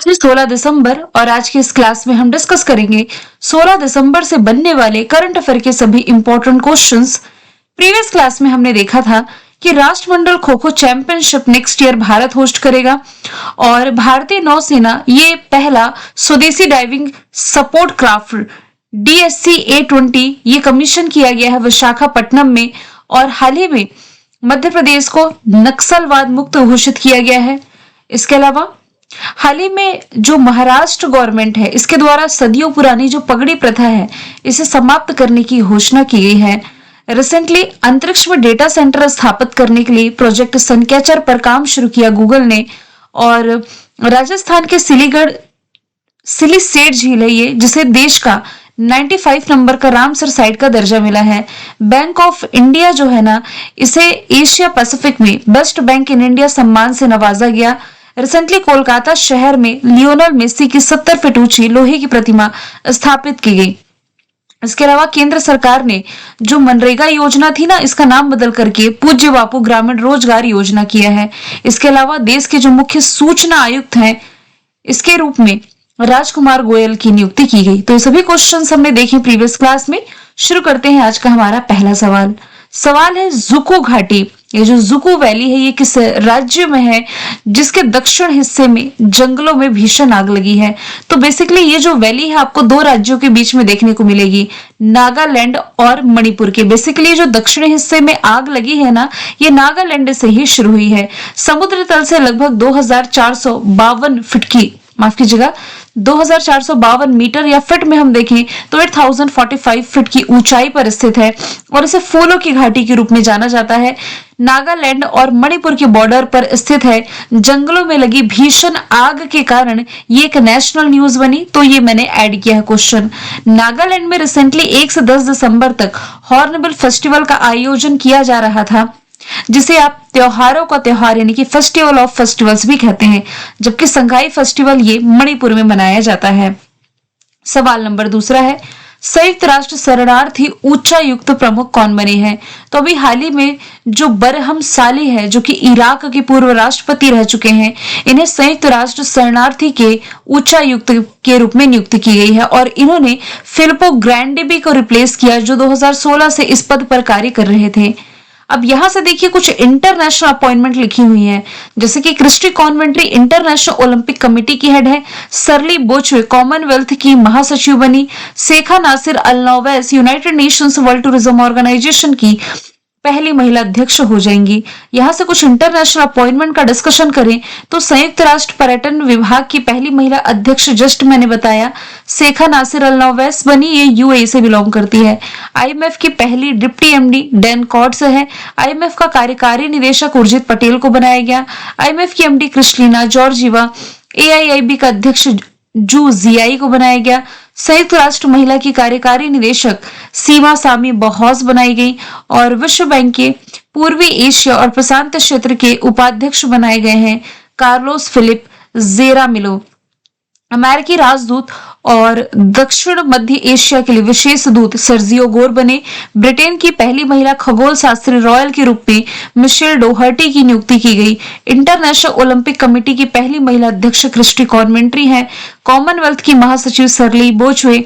फिर 16 दिसंबर और आज की इस क्लास में हम डिस्कस करेंगे 16 दिसंबर से बनने वाले करंट अफेयर के सभी इंपॉर्टेंट क्वेश्चंस। प्रीवियस क्लास में हमने देखा था कि राष्ट्रमंडल kho kho championship next year Bharat host करेगा और भारतीय नौसेना ये पहला स्वदेशी डाइविंग सपोर्ट क्राफ्ट DSC-A20 ये कमीशन किया गया है विशाखापट्टनम में। और हाल ही में मध्य प्रदेश को नक्सलवाद मुक्त घोषित किया गया है। इसके अलावा हाल ही में जो महाराष्ट्र गवर्नमेंट है इसके द्वारा सदियों पुरानी जो पगड़ी प्रथा है इसे समाप्त करने की घोषणा की गई है। रिसेंटली अंतरिक्ष में डेटा सेंटर स्थापित करने के लिए प्रोजेक्ट सनकैचर पर काम शुरू किया गूगल ने। और राजस्थान के सिलीसेट झील है ये, जिसे देश का 95 नंबर का रामसर साइट का दर्जा मिला है। बैंक ऑफ इंडिया जो है ना, इसे एशिया पैसिफिक में बेस्ट बैंक इन इंडिया सम्मान से नवाजा गया। रिसेंटली कोलकाता शहर में लियोनेल मेसी की 70 फीट ऊंची लोहे की प्रतिमा स्थापित की गई। इसके अलावा केंद्र सरकार ने जो मनरेगा योजना थी ना, इसका नाम बदल करके पूज्य बापू ग्रामीण रोजगार योजना किया है। इसके अलावा देश के जो मुख्य सूचना आयुक्त हैं इसके रूप में राजकुमार गोयल की नियुक्ति की गई। तो ये सभी क्वेश्चंस हमने देखे प्रीवियस क्लास में। शुरू करते हैं आज का हमारा पहला सवाल। सवाल है जुको घाटी, ये जो जुको वैली है ये किस राज्य में है जिसके दक्षिण हिस्से में जंगलों में भीषण आग लगी है। तो बेसिकली ये जो वैली है आपको दो राज्यों के बीच में देखने को मिलेगी, नागालैंड और मणिपुर के। बेसिकली जो दक्षिणी हिस्से में आग लगी है ना, ये नागालैंड से ही शुरू हुई है। समुद्र तल से लगभग 2452 फीट की, माफ कीजिएगा 2452 मीटर या फीट में हम देखें तो 8045 फीट की ऊंचाई पर स्थित है और इसे फूलों की घाटी के रूप में जाना जाता है। नागालैंड और मणिपुर के बॉर्डर पर स्थित है। जंगलों में लगी भीषण आग के कारण ये एक नेशनल न्यूज बनी, तो ये मैंने ऐड किया है क्वेश्चन। नागालैंड में रिसेंटली 1 से 10 दिसंबर तक हॉर्नबिल फेस्टिवल का आयोजन किया जा रहा था, जिसे आप त्योहारों का त्योहार यानी कि फेस्टिवल ऑफ फेस्टिवल्स भी कहते हैं, जबकि संगाई फेस्टिवल ये मणिपुर में मनाया जाता है। सवाल नंबर दूसरा है, संयुक्त राष्ट्र शरणार्थी उच्चायुक्त प्रमुख कौन बने हैं? तो अभी हाल ही में जो बरहम साली है जो कि इराक के पूर्व राष्ट्रपति रह चुके हैं, इन्हें संयुक्त राष्ट्र शरणार्थी के उच्चायुक्त के रूप में नियुक्ति की गई है और इन्होंने फिलिपो ग्रैंडी को रिप्लेस किया जो 2016 से इस पद पर कार्य कर रहे थे। अब यहां से देखिए कुछ इंटरनेशनल अपॉइंटमेंट लिखी हुई है, जैसे कि Kirsty Coventry International Olympic Committee की हेड है, सरली बोचवे कॉमनवेल्थ की महासचिव बनी, Shaikha Nasser Al Nowais United Nations World Tourism Organization की पहली महिला अध्यक्ष हो जाएंगी। यहाँ से कुछ इंटरनेशनल अपॉइंटमेंट का डिस्कशन करें तो संयुक्त राष्ट्र पर्यटन विभाग की पहली महिला अध्यक्ष जस्ट मैंने बताया शेखा नासिर अल नौवैस बनी, ये यूएई से बिलोंग करती है। आईएमएफ की पहली डिप्टी एमडी डैन कॉट्स है। आईएमएफ का कार्यकारी निदेशक उर्जित पटेल को बनाया गया। आईएमएफ की एमडी क्रिस्टलिना जॉर्जिवा, एआईआईबी का अध्यक्ष जू जियाई को बनाया गया। संयुक्त राष्ट्र महिला की कार्यकारी निदेशक सीमा सामी बहौस बनाई गई और विश्व बैंक के पूर्वी एशिया और प्रशांत क्षेत्र के उपाध्यक्ष बनाए गए हैं कार्लोस फिलिप जेरामिलो। अमेरिकी राजदूत और दक्षिण मध्य एशिया के लिए विशेष दूत सर्जियो गोर बने। ब्रिटेन की पहली महिला खगोल शास्त्री रॉयल के रूप में मिशेल डोहर्टी की नियुक्ति की गई। इंटरनेशनल ओलंपिक कमेटी की पहली महिला अध्यक्ष क्रिस्टी कॉन्वेंट्री है। कॉमनवेल्थ की महासचिव सरली बोचवे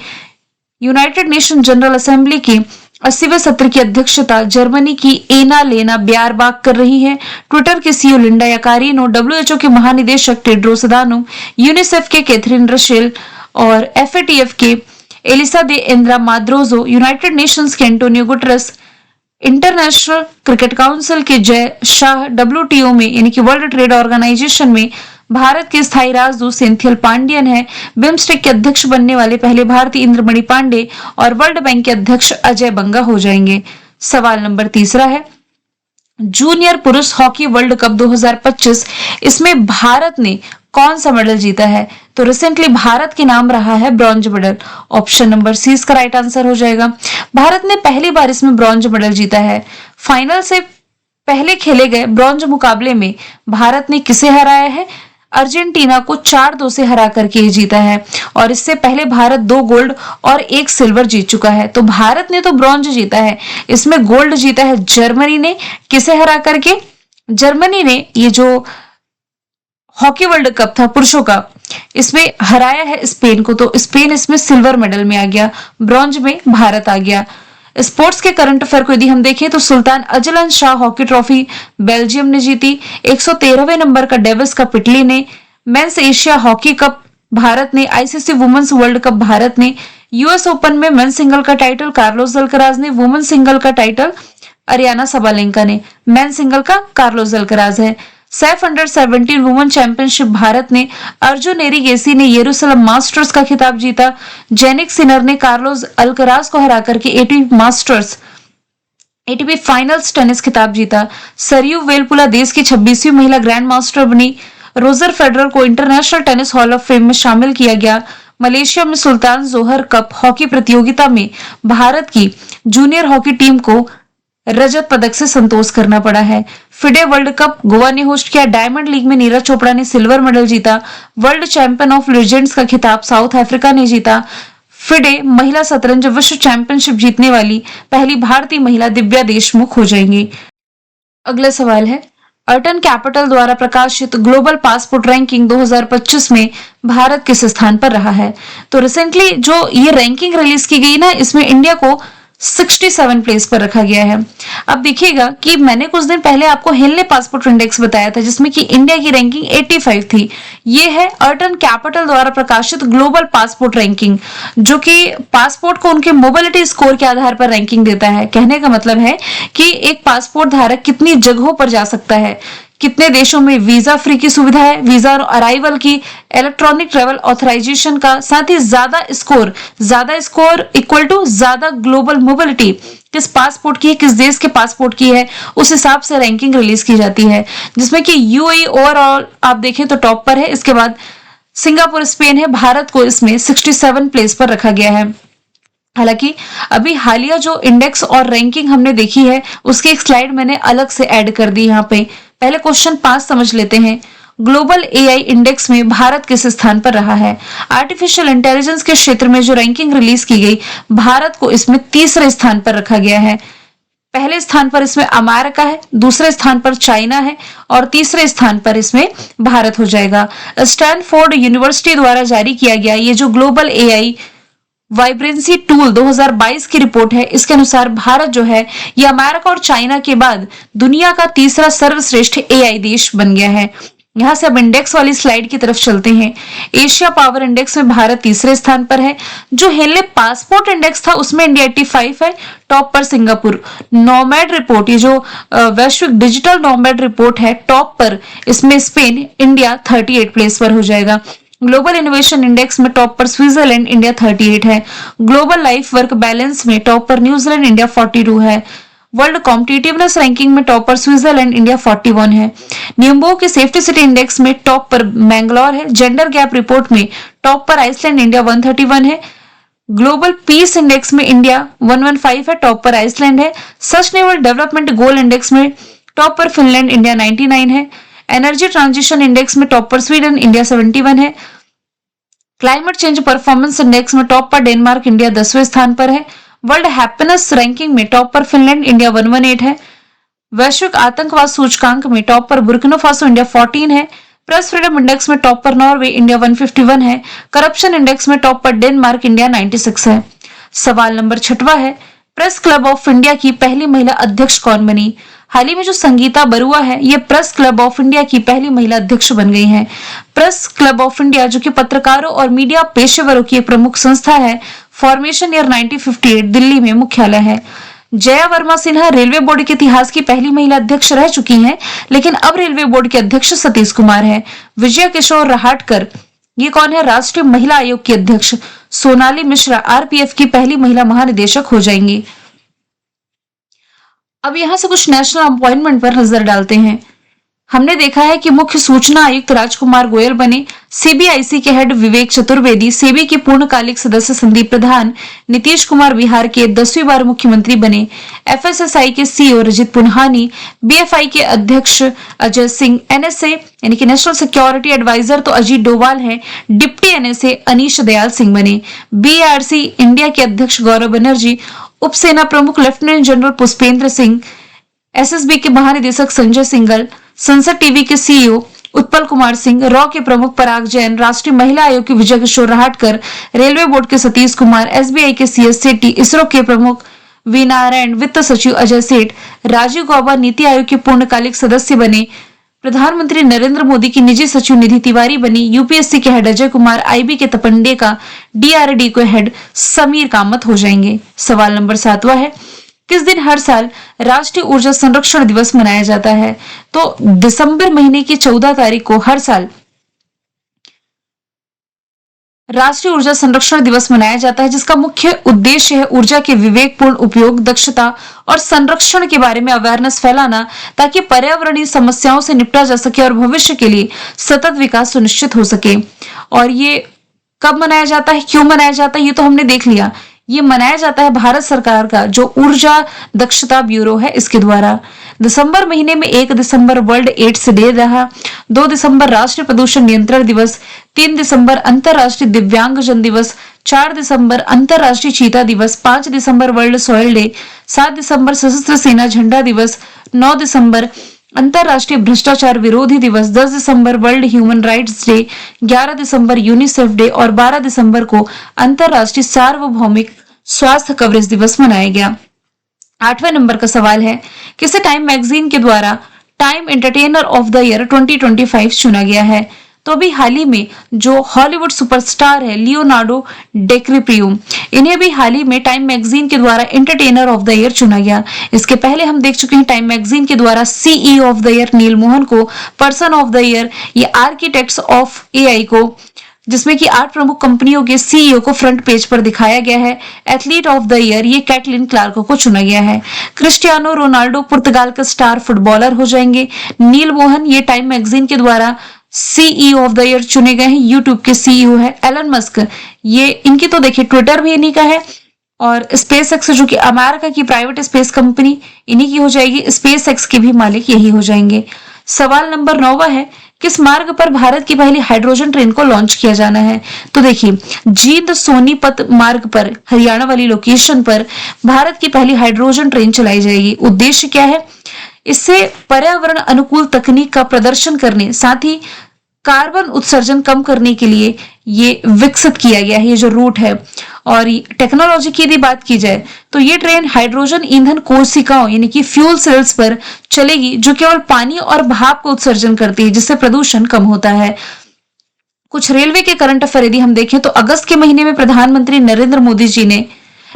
यूनाइटेड नेशन जनरल असेंबली के 80वें सत्र की अध्यक्षता जर्मनी की एना लेना ब्यारबाक कर रही है। ट्विटर के सीईओ लिंडा याकारिनो, डब्ल्यूएचओ के महानिदेशक टेड्रोस अधानोम, यूनिसेफ के कैथरीन रशेल और एफएटीएफ के एलिसा दे एंद्रा माद्रोजो, यूनाइटेड नेशंस के Antonio Guterres, international cricket council के जय शाह, डब्ल्यूटीओ में यानी कि वर्ल्ड ट्रेड ऑर्गेनाइजेशन में भारत के स्थायी राजदूत सिंथियल पांडियन है। बिम्स्टेक के अध्यक्ष बनने वाले पहले भारतीय इंद्रमणि पांडे और वर्ल्ड बैंक के अध्यक्ष अजय बंगा हो जाएंगे। सवाल नंबर तीसरा है, जूनियर पुरुष हॉकी वर्ल्ड कप 2025, इसमें भारत ने कौन सा मेडल जीता है? तो रिसेंटली भारत के नाम रहा है bronze medal. Option number C इसका राइट आंसर हो जाएगा। भारत ने पहली बार इसमें ब्रॉन्ज मेडल जीता है। फाइनल से पहले खेले गए ब्रॉन्ज मुकाबले में भारत ने किसे हराया है? अर्जेंटीना को 4-2 से हरा करके जीता है और इससे पहले भारत 2 गोल्ड और 1 सिल्वर जीत चुका है। तो भारत ने तो ब्रॉन्ज जीता है, इसमें गोल्ड जीता है जर्मनी ने। किसे हरा करके? जर्मनी ने ये जो हॉकी वर्ल्ड कप था पुरुषों का, इसमें हराया है स्पेन को, तो स्पेन इसमें सिल्वर मेडल में आ गया, ब्रॉन्ज में भारत आ गया। स्पोर्ट्स के करंट अफेयर को यदि हम देखें तो Sultan Azlan Shah hockey trophy Belgium ने जीती। 113वें नंबर का डेविस कप इटली ने। Men's Asia hockey cup Bharat ने। ICC women's world cup Bharat ने। यूएस ओपन में मेंस सिंगल का टाइटल कार्लोस अल्कराज ने। वुमेन सिंगल का टाइटल अरियाना सबालेंका ने। मेन सिंगल का कार्लोस अल्कराज है। SAFF under 17 women championship Bharat ने। अर्जुन एरिगेसी ने यरूशलेम मास्टर्स का खिताब जीता। जेनिक सिनर ने कार्लोस अल्कराज को हरा करके एटीपी फाइनल्स टेनिस खिताब जीता। सरयू वेलपुला देश की 26वीं महिला ग्रैंड मास्टर बनी। रोजर फेडरर को international tennis hall of fame में शामिल किया गया। मलेशिया में सुल्तान जोहर कप हॉकी प्रतियोगिता में भारत की जूनियर हॉकी टीम को रजत पदक से संतोष करना पड़ा है। फिडे वर्ल्ड कप गोवा ने होस्ट किया। डायमंड लीग में नीरज चोपड़ा ने सिल्वर मेडल जीता। वर्ल्ड चैंपियन ऑफ लेजेंड्स का खिताब साउथ अफ्रीका ने जीता। फिडे महिला शतरंज विश्व चैंपियनशिप जीतने वाली पहली भारतीय महिला दिव्या देशमुख हो जाएंगी। अगला सवाल है, अर्टन कैपिटल द्वारा प्रकाशित ग्लोबल पासपोर्ट रैंकिंग 2025 में भारत किस स्थान पर रहा है? तो रिसेंटली जो ये रैंकिंग रिलीज की गई ना, इसमें इंडिया को 67 प्लेस पर रखा गया है। अब देखिएगा कि मैंने कुछ दिन पहले आपको हेनले पासपोर्ट इंडेक्स बताया था जिसमें कि इंडिया की रैंकिंग 85 थी। ये है अर्टन कैपिटल द्वारा प्रकाशित ग्लोबल पासपोर्ट रैंकिंग, जो कि पासपोर्ट को उनके मोबिलिटी स्कोर के आधार पर रैंकिंग देता है। कहने का मतलब है कि एक पासपोर्ट धारक कितनी जगहों पर जा सकता है, कितने देशों में वीजा फ्री की सुविधा है, वीजा अराइवल की, इलेक्ट्रॉनिक ट्रेवल ऑथराइजेशन का, साथ ही ज्यादा स्कोर इक्वल टू ज्यादा ग्लोबल मोबिलिटी किस पासपोर्ट की है, किस देश के पासपोर्ट की है, उस हिसाब से रैंकिंग रिलीज की जाती है। जिसमें कि यूएई ओवरऑल आप देखें तो टॉप पर है, इसके बाद सिंगापुर स्पेन है, भारत को इसमें 67 प्लेस पर रखा गया है। हालांकि अभी हालिया जो इंडेक्स और रैंकिंग हमने देखी है उसकी एक स्लाइड मैंने अलग से ऐड कर दी यहाँ पे। पहले क्वेश्चन 5 समझ लेते हैं। ग्लोबल एआई इंडेक्स में भारत किस स्थान पर रहा है? आर्टिफिशियल इंटेलिजेंस के क्षेत्र में जो रैंकिंग रिलीज की गई, भारत को इसमें तीसरे स्थान पर रखा गया है। पहले स्थान पर इसमें अमेरिका है, दूसरे स्थान पर चाइना है और तीसरे स्थान पर इसमें भारत हो जाएगा। स्टैनफोर्ड यूनिवर्सिटी द्वारा जारी किया गया ये जो ग्लोबल एआई वाइब्रेंसी टूल 2022 की रिपोर्ट है, इसके अनुसार भारत जो है ये अमेरिका और चाइना के बाद दुनिया का तीसरा सर्वश्रेष्ठ एआई देश बन गया है। यहां से अब इंडेक्स वाली स्लाइड की तरफ चलते हैं। एशिया पावर इंडेक्स में भारत तीसरे स्थान पर है। जो हेनले पासपोर्ट इंडेक्स था उसमें इंडिया 85 है, टॉप पर सिंगापुर। नोमैड रिपोर्ट, ये जो वैश्विक डिजिटल नोमैड रिपोर्ट है, टॉप पर इसमें स्पेन, इंडिया 38 प्लेस पर हो जाएगा। ग्लोबल इनोवेशन इंडेक्स में टॉप पर स्विट्जरलैंड, इंडिया 38 है। ग्लोबल लाइफ वर्क बैलेंस में टॉप पर न्यूजीलैंड, इंडिया 42 है। वर्ल्ड कॉम्पिटिटिवनेस रैंकिंग में टॉप पर स्विट्जरलैंड, इंडिया 41 है। नियम्बो के सेफ्टी सिटी इंडेक्स में टॉप पर मैंगलोर है। जेंडर गैप रिपोर्ट में टॉप पर आइसलैंड, इंडिया 131 है। ग्लोबल पीस इंडेक्स में इंडिया 115 है, टॉप पर आइसलैंड है। सस्टेनेबल डेवलपमेंट गोल इंडेक्स में टॉप पर फिनलैंड, इंडिया 99 है। एनर्जी ट्रांजिशन इंडेक्स में टॉप पर स्वीडन, इंडिया 71 है। क्लाइमेट चेंज परफॉर्मेंस इंडेक्स में टॉप पर डेनमार्क, इंडिया 10वें स्थान पर है। वर्ल्ड हैप्पीनेस रैंकिंग में टॉप पर फिनलैंड, इंडिया 118 है। वैश्विक आतंकवाद सूचकांक में टॉप पर बुर्किना फासो, इंडिया 14 है। प्रेस फ्रीडम इंडेक्स में टॉप पर नॉर्वे, इंडिया 151 है। करप्शन इंडेक्स में टॉप पर डेनमार्क, इंडिया 96 है। सवाल नंबर 6वां है, प्रेस क्लब ऑफ इंडिया की पहली महिला अध्यक्ष कौन बनी? हाल ही में जो संगीता बरुआ है ये प्रेस क्लब ऑफ इंडिया की पहली महिला अध्यक्ष बन गई हैं। प्रेस क्लब ऑफ इंडिया जो कि पत्रकारों और मीडिया पेशेवरों की एक प्रमुख संस्था है, फॉर्मेशन ईयर 1958, दिल्ली में मुख्यालय है। जया वर्मा सिन्हा रेलवे बोर्ड के इतिहास की पहली महिला अध्यक्ष रह चुकी हैं, लेकिन अब रेलवे बोर्ड के अध्यक्ष सतीश कुमार है। विजय किशोर रहाटकर, ये कौन है? राष्ट्रीय महिला आयोग की अध्यक्ष। सोनाली मिश्रा आरपीएफ की पहली महिला महानिदेशक हो जाएंगी। अब यहां से कुछ नेशनल अपॉइंटमेंट पर नजर डालते हैं। हमने देखा है कि मुख्य सूचना आयुक्त राजकुमार गोयल बने। सीबीआईसी के हेड विवेक चतुर्वेदी, सेबी के पूर्णकालिक सदस्य संदीप प्रधान, नीतीश कुमार बिहार के 10वीं बार मुख्यमंत्री बने। एफएसएसआई के सीईओ रजित पुन्हानी, बीएफआई के अध्यक्ष अजय सिंह, एनएसए यानी कि नेशनल सिक्योरिटी एडवाइजर तो अजीत डोभाल हैं, डिप्टी एनएसए अनीश दयाल सिंह बने। बीआरसी इंडिया के अध्यक्ष गौरव बनर्जी, उप सेना प्रमुख lieutenant general Pushpendra Singh, SSB के महानिदेशक संजय सिंघल, संसद टीवी के सीईओ उत्पल कुमार सिंह, रॉ के प्रमुख पराग जैन, राष्ट्रीय महिला आयोग के विजय किशोर राहटकर, रेलवे बोर्ड के सतीश कुमार, एसबीआई के सीएस सेठी, इसरो के प्रमुख वी नारायण, वित्त सचिव अजय सेठ, राजीव गौबा नीति आयोग के पूर्णकालिक सदस्य बने, प्रधानमंत्री नरेंद्र मोदी की निजी सचिव निधि तिवारी बनी, यूपीएससी के हेड अजय कुमार, आईबी के तपंडे का डीआरडी के हेड समीर कामत हो जाएंगे। सवाल नंबर 7वां है, किस दिन हर साल राष्ट्रीय ऊर्जा संरक्षण दिवस मनाया जाता है? तो दिसंबर महीने की 14 तारीख को हर साल राष्ट्रीय ऊर्जा संरक्षण दिवस मनाया जाता है, जिसका मुख्य उद्देश्य है ऊर्जा के विवेकपूर्ण उपयोग, दक्षता और संरक्षण के बारे में अवेयरनेस फैलाना, ताकि पर्यावरणीय समस्याओं से निपटा जा सके और भविष्य के लिए सतत विकास सुनिश्चित हो सके। और ये कब मनाया जाता है, क्यों मनाया जाता है, ये तो हमने देख लिया। ये मनाया जाता है भारत सरकार का जो ऊर्जा दक्षता ब्यूरो है इसके द्वारा। दिसंबर महीने में 1 दिसंबर वर्ल्ड एड्स डे रहा, 2 दिसंबर राष्ट्रीय प्रदूषण नियंत्रण दिवस, 3 दिसंबर अंतरराष्ट्रीय दिव्यांगजन दिवस, 4 दिसंबर अंतरराष्ट्रीय चीता दिवस, 5 दिसंबर वर्ल्ड सॉइल डे, 7 दिसंबर सशस्त्र सेना झंडा दिवस, 9 दिसंबर अंतरराष्ट्रीय भ्रष्टाचार विरोधी दिवस, 10 दिसंबर वर्ल्ड ह्यूमन राइट्स डे, 11 दिसंबर यूनिसेफ डे और 12 दिसंबर को अंतरराष्ट्रीय सार्वभौमिक स्वास्थ्य कवरेज दिवस मनाया गया। 8वें नंबर का सवाल है, किसे टाइम मैगजीन के द्वारा time entertainer of the year 2025 चुना गया है? तो अभी हाल ही में जो हॉलीवुड सुपरस्टार है लियोनार्डो डिकैप्रियो, इन्हें भी हाल ही में टाइम मैगजीन के द्वारा एंटरटेनर ऑफ द ईयर चुना गया। इसके पहले हम देख चुके हैं टाइम मैगजीन के द्वारा सीईओ ऑफ द ईयर नील मोहन को, पर्सन ऑफ द ईयर ये आर्किटेक्ट्स ऑफ एआई को, जिसमें कि 8 प्रमुख कंपनियों के सीईओ को फ्रंट पेज पर दिखाया गया है। एथलीट ऑफ द ईयर ये कैटलिन क्लार्क को चुना गया है। क्रिस्टियानो रोनाल्डो पुर्तगाल के स्टार फुटबॉलर हो जाएंगे। नील मोहन ये टाइम मैगजीन के द्वारा सीईओ ऑफ द ईयर चुने गए हैं। यूट्यूब के सीईओ है। एलन मस्क, ये इनकी तो देखिए ट्विटर भी इन्हीं का है, और स्पेस एक्स जो कि अमेरिका की प्राइवेट स्पेस कंपनी इन्हीं की हो जाएगी। स्पेस एक्स के भी मालिक यही हो जाएंगे। सवाल नंबर 9 है, किस मार्ग पर भारत की पहली हाइड्रोजन ट्रेन को लॉन्च किया जाना है? तो देखिए जींद सोनीपत मार्ग पर हरियाणा वाली लोकेशन पर भारत की पहली हाइड्रोजन ट्रेन चलाई जाएगी। उद्देश्य क्या है? इससे पर्यावरण अनुकूल तकनीक का प्रदर्शन करने, साथ ही कार्बन उत्सर्जन कम करने के लिए ये विकसित किया गया है, ये जो रूट है। और टेक्नोलॉजी की यदि बात की जाए तो ये ट्रेन हाइड्रोजन ईंधन कोशिकाओं यानी कि फ्यूल सेल्स पर चलेगी, जो केवल पानी और भाप को उत्सर्जन करती है, जिससे प्रदूषण कम होता है। कुछ रेलवे के करंट अफेयर यदि हम देखें तो अगस्त के महीने में प्रधानमंत्री नरेंद्र मोदी जी ने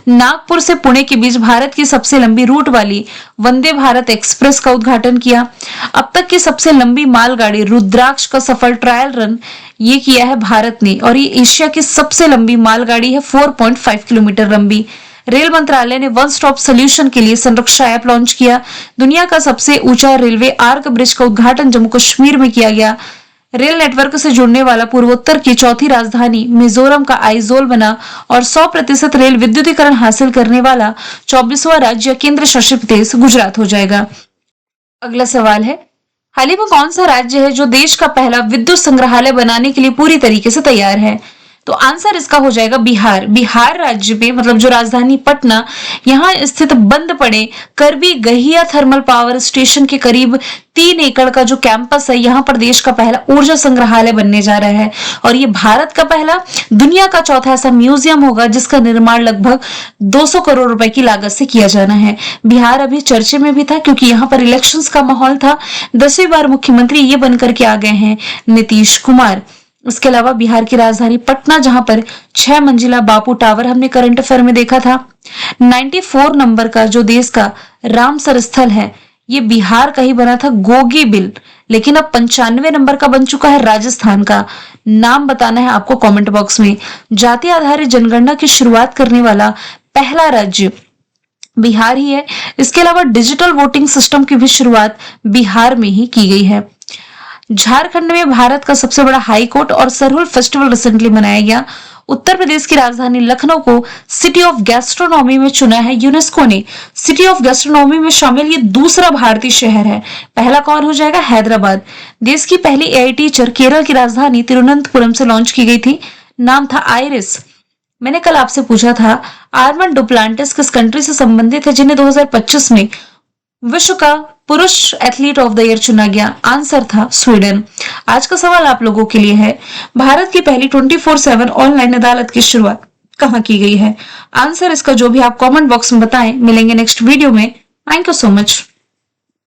नागपुर से पुणे के बीच भारत की सबसे लंबी रूट वाली वंदे भारत एक्सप्रेस का उद्घाटन किया। अब तक की सबसे लंबी मालगाड़ी रुद्राक्ष का सफल ट्रायल रन ये किया है भारत ने, और ये एशिया की सबसे लंबी मालगाड़ी है, 4.5 किलोमीटर लंबी। रेल मंत्रालय ने वन स्टॉप सोल्यूशन के लिए संरक्षा ऐप लॉन्च किया। दुनिया का सबसे ऊंचा रेलवे आर्क ब्रिज का उद्घाटन जम्मू कश्मीर में किया गया। रेल नेटवर्क से जुड़ने वाला पूर्वोत्तर की चौथी राजधानी मिजोरम का आइजोल बना, और 100% रेल विद्युतीकरण हासिल करने वाला 24वां राज्य केंद्र शासित प्रदेश गुजरात हो जाएगा। अगला सवाल है, हाल ही में कौन सा राज्य है जो देश का पहला विद्युत संग्रहालय बनाने के लिए पूरी तरीके से तैयार है? तो आंसर इसका हो जाएगा बिहार। बिहार राज्य में मतलब जो राजधानी पटना, यहाँ स्थित बंद पड़े करबी गहिया थर्मल पावर स्टेशन के करीब 3 एकड़ का जो कैंपस है, यहाँ पर देश का पहला ऊर्जा संग्रहालय बनने जा रहा है। और ये भारत का पहला, दुनिया का चौथा ऐसा म्यूजियम होगा जिसका निर्माण लगभग 200 करोड़ रुपए की लागत से किया जाना है। बिहार अभी चर्चे में भी था क्योंकि यहाँ पर इलेक्शंस का माहौल था। 10वीं बार मुख्यमंत्री ये बनकर के आ गए हैं नीतीश कुमार। इसके अलावा बिहार की राजधानी पटना, जहां पर 6 मंजिला बापू टावर हमने करंट अफेयर में देखा था। 94 नंबर का जो देश का रामसर स्थल है, ये बिहार का ही बना था, गोगी बिल, लेकिन अब 95 नंबर का बन चुका है राजस्थान का। नाम बताना है आपको कमेंट बॉक्स में। जाति आधारित जनगणना की शुरुआत करने वाला पहला राज्य बिहार ही है। इसके अलावा डिजिटल वोटिंग सिस्टम की भी शुरुआत बिहार में ही की गई है। झारखंड में भारत का सबसे बड़ा हाई कोर्ट और सरहुल फेस्टिवल रिसेंटली मनाया गया। उत्तर प्रदेश की राजधानी लखनऊ को सिटी ऑफ गैस्ट्रोनॉमी में चुना है यूनेस्को ने। सिटी ऑफ गैस्ट्रोनॉमी में शामिल ये दूसरा भारतीय शहर है। पहला कौन हो जाएगा? हैदराबाद। देश की पहली एआई टीचर केरल की राजधानी तिरुवनंतपुरम से लॉन्च की गई थी। नाम था आइरिस। मैंने कल आपसे पूछा था आर्मंड डुप्लांटिस किस कंट्री से संबंधित है, जिन्हें 2025 में विश्व का पुरुष एथलीट ऑफ द ईयर चुना गया? आंसर था स्वीडन। आज का सवाल आप लोगों के लिए है, भारत की पहली 24/7 ऑनलाइन अदालत की शुरुआत कहाँ की गई है? आंसर इसका जो भी आप कमेंट बॉक्स में बताएं। मिलेंगे नेक्स्ट वीडियो में। Thank you so much.